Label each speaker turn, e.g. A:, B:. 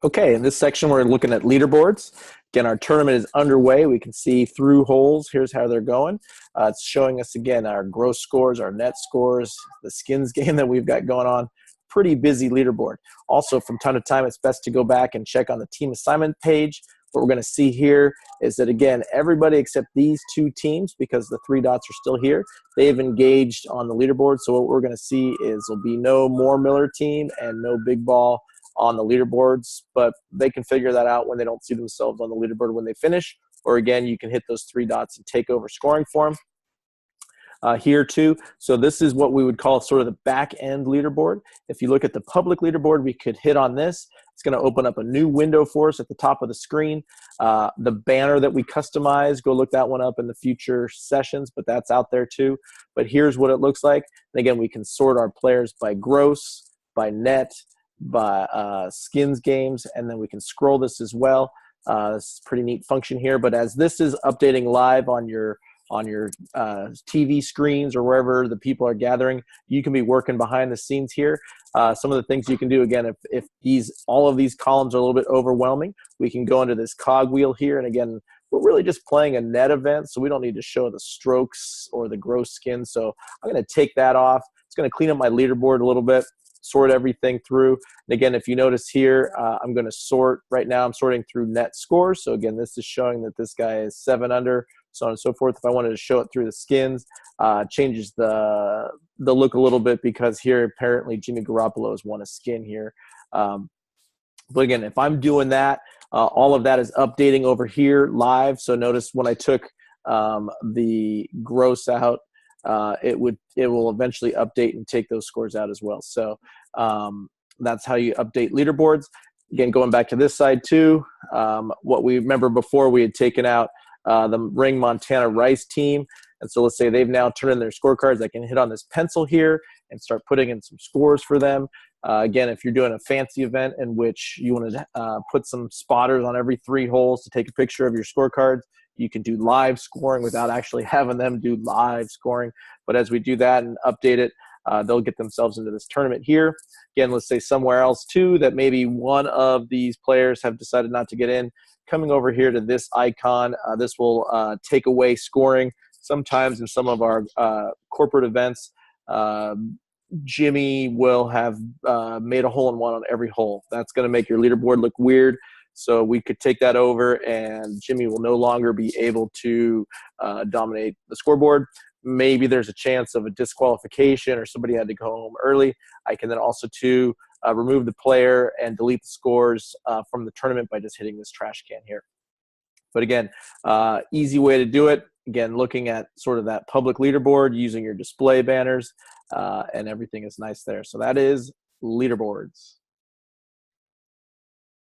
A: Okay, in this section, we're looking at leaderboards. Again, our tournament is underway. We can see through holes. Here's how they're going. It's showing us, again, our gross scores, our net scores, the skins game that we've got going on. Pretty busy leaderboard. Also, from time to time, it's best to go back and check on the team assignment page. What we're going to see here is that, again, everybody except these two teams, because the three dots are still here, they've engaged on the leaderboard. So what we're going to see is there'll be no Moore Miller team and no big ball on the leaderboards, but they can figure that out when they don't see themselves on the leaderboard when they finish. Or again, you can hit those three dots and take over scoring for them. Here too. So this is what we would call sort of the back end leaderboard. If you look at the public leaderboard, we could hit on this. It's going to open up a new window for us at the top of the screen. The banner that we customize, go look that one up in the future sessions, but that's out there too. But here's what it looks like. And again, we can sort our players by gross, by net, by skins games, and then we can scroll this as well. This is a pretty neat function here, but as this is updating live on your TV screens or wherever the people are gathering, you can be working behind the scenes here. Some of the things you can do, again, if all of these columns are a little bit overwhelming, we can go into this cogwheel here. And again, we're really just playing a net event, so we don't need to show the strokes or the gross skin. So I'm going to take that off. It's going to clean up my leaderboard a little bit, sort everything through. And again, if you notice here, I'm going to sort. Right now I'm sorting through net scores. So again, this is showing that this guy is 7 under, so on and so forth. If I wanted to show it through the skins, changes the look a little bit, because here apparently Jimmy Garoppolo has won a skin here. But again, if I'm doing that, all of that is updating over here live. So notice when I took the gross out, it will eventually update and take those scores out as well. So that's how you update leaderboards. Again, going back to this side too, what we remember before, we had taken out the Ring Montana Rice team. And so let's say they've now turned in their scorecards. I can hit on this pencil here and start putting in some scores for them. Again, if you're doing a fancy event in which you want to put some spotters on every 3 holes to take a picture of your scorecards, you can do live scoring without actually having them do live scoring. But as we do that and update it, they'll get themselves into this tournament here. Again, let's say somewhere else too that maybe one of these players have decided not to get in. Coming over here to this icon, this will take away scoring. Sometimes in some of our corporate events, Jimmy will have made a hole-in-one on every hole. That's going to make your leaderboard look weird. So we could take that over, and Jimmy will no longer be able to dominate the scoreboard. Maybe there's a chance of a disqualification or somebody had to go home early. I can then also too remove the player and delete the scores from the tournament by just hitting this trash can here. But again, easy way to do it. Again, looking at sort of that public leaderboard, using your display banners, and everything is nice there. So that is leaderboards.